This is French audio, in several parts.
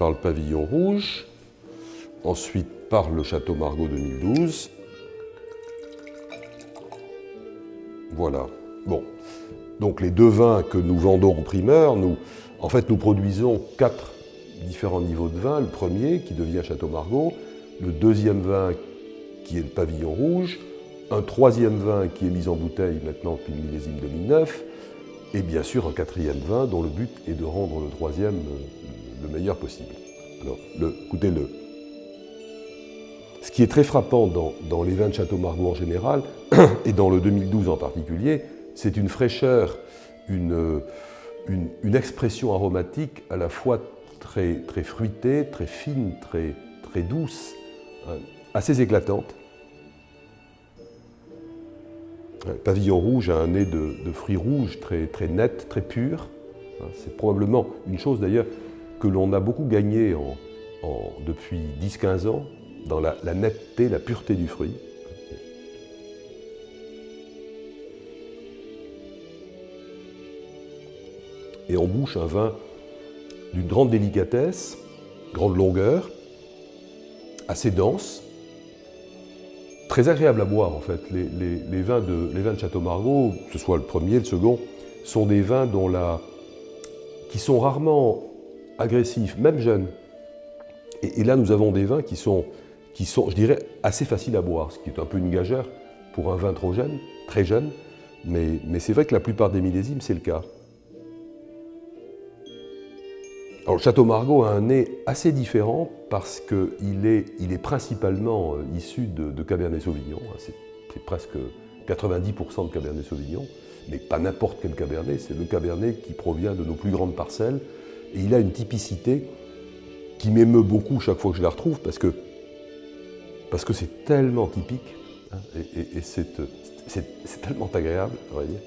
par le Pavillon Rouge, ensuite par le Château Margaux 2012. Voilà. Bon. Donc les deux vins que nous vendons en primeur, nous produisons 4 différents niveaux de vin. Le premier qui devient Château Margaux, le deuxième vin qui est le Pavillon Rouge, un troisième vin qui est mis en bouteille maintenant depuis le millésime 2009, et bien sûr un quatrième vin dont le but est de rendre le troisième le meilleur possible. Alors, écoutez-le. Ce qui est très frappant dans les vins de Château Margaux en général, et dans le 2012 en particulier, c'est une fraîcheur, une expression aromatique à la fois très, très fruitée, très fine, très, très douce, assez éclatante. Le Pavillon Rouge a un nez de fruits rouges très, très net, très pur. C'est probablement une chose d'ailleurs que l'on a beaucoup gagné depuis 10-15 ans, dans la netteté, la pureté du fruit. Et en bouche, un vin d'une grande délicatesse, grande longueur, assez dense, très agréable à boire en fait. Les vins de Château Margaux, que ce soit le premier, le second, sont des vins qui sont rarement agressifs, même jeunes. Et là, nous avons des vins qui sont, je dirais, assez faciles à boire, ce qui est un peu une gageure pour un vin trop jeune, très jeune, mais c'est vrai que la plupart des millésimes, c'est le cas. Alors, le Château Margaux a un nez assez différent parce qu'il est principalement issu de Cabernet Sauvignon. C'est presque 90% de Cabernet Sauvignon, mais pas n'importe quel Cabernet, c'est le Cabernet qui provient de nos plus grandes parcelles. Et il a une typicité qui m'émeut beaucoup chaque fois que je la retrouve parce que c'est tellement typique, hein, et c'est tellement agréable, on va dire.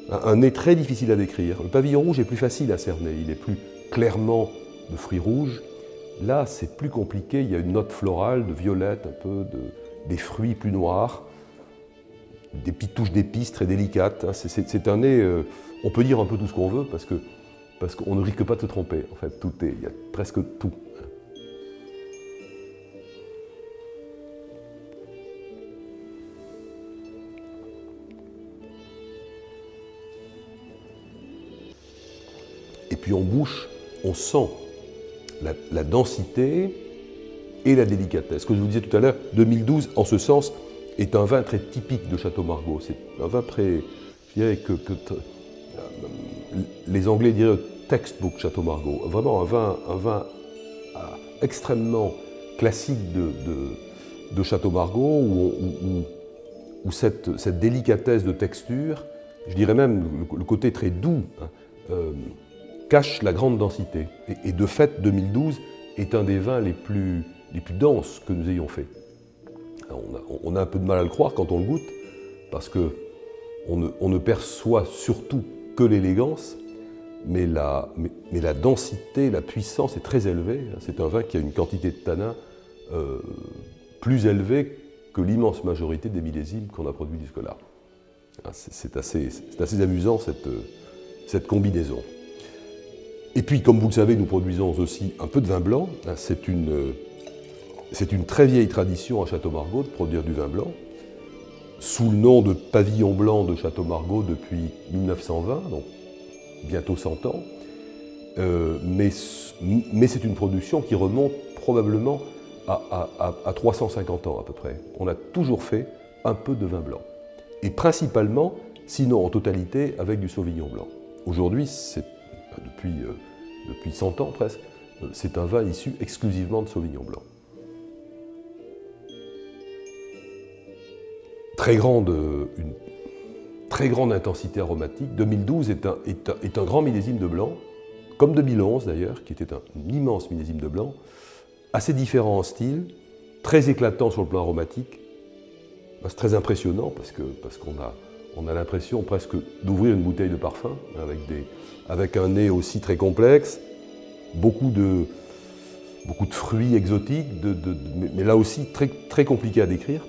Un nez très difficile à décrire. Le Pavillon Rouge est plus facile à cerner, il est plus clairement de fruits rouges. Là, c'est plus compliqué, il y a une note florale, de violette, un peu, des fruits plus noirs, des petites touches d'épices très délicates. C'est un nez, on peut dire un peu tout ce qu'on veut, parce qu'on ne risque pas de se tromper. En fait, il y a presque tout. Et puis en bouche, on sent la densité et la délicatesse. Ce que je vous disais tout à l'heure, 2012, en ce sens, est un vin très typique de Château Margaux. C'est un vin je dirais que les Anglais diraient textbook Château Margaux. Vraiment un vin extrêmement classique de Château Margaux, où cette délicatesse de texture, je dirais même le côté très doux, cache la grande densité. Et de fait, 2012 est un des vins les plus denses que nous ayons fait. Alors on a un peu de mal à le croire quand on le goûte, parce qu'on ne perçoit surtout que l'élégance, mais la densité, la puissance est très élevée. C'est un vin qui a une quantité de tanin plus élevée que l'immense majorité des millésimes qu'on a produits jusque-là. C'est assez amusant cette combinaison. Et puis, comme vous le savez, nous produisons aussi un peu de vin blanc. C'est une très vieille tradition à Château Margaux de produire du vin blanc, sous le nom de Pavillon Blanc de Château Margaux depuis 1920, donc bientôt 100 ans. Mais c'est une production qui remonte probablement à 350 ans à peu près. On a toujours fait un peu de vin blanc. Et principalement, sinon en totalité, avec du Sauvignon blanc. Aujourd'hui, depuis 100 ans presque, c'est un vin issu exclusivement de Sauvignon blanc. Une très grande intensité aromatique. 2012 est un grand millésime de blanc, comme 2011 d'ailleurs, qui était un immense millésime de blanc, assez différent en style, très éclatant sur le plan aromatique. C'est très impressionnant parce qu'on a l'impression presque d'ouvrir une bouteille de parfum, avec un nez aussi très complexe, beaucoup de fruits exotiques, mais là aussi très, très compliqué à décrire,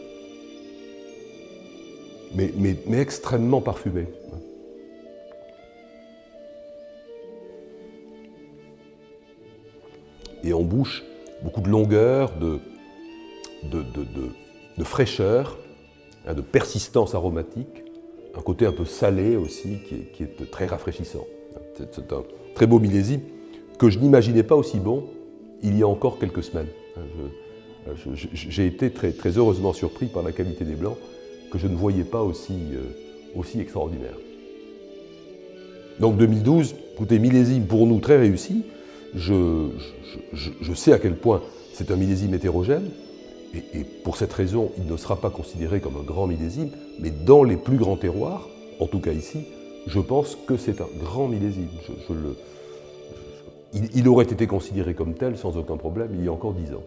mais extrêmement parfumé. et en bouche beaucoup de longueur, de fraîcheur, hein, de persistance aromatique, un côté un peu salé aussi qui est très rafraîchissant. C'est un très beau millésime que je n'imaginais pas aussi bon il y a encore quelques semaines. J'ai été très heureusement surpris par la qualité des blancs que je ne voyais pas aussi extraordinaire. Donc 2012, écoutez, millésime pour nous très réussi. Je sais à quel point c'est un millésime hétérogène, et pour cette raison, il ne sera pas considéré comme un grand millésime, mais dans les plus grands terroirs, en tout cas ici, je pense que c'est un grand millésime. Il aurait été considéré comme tel sans aucun problème il y a encore 10 ans.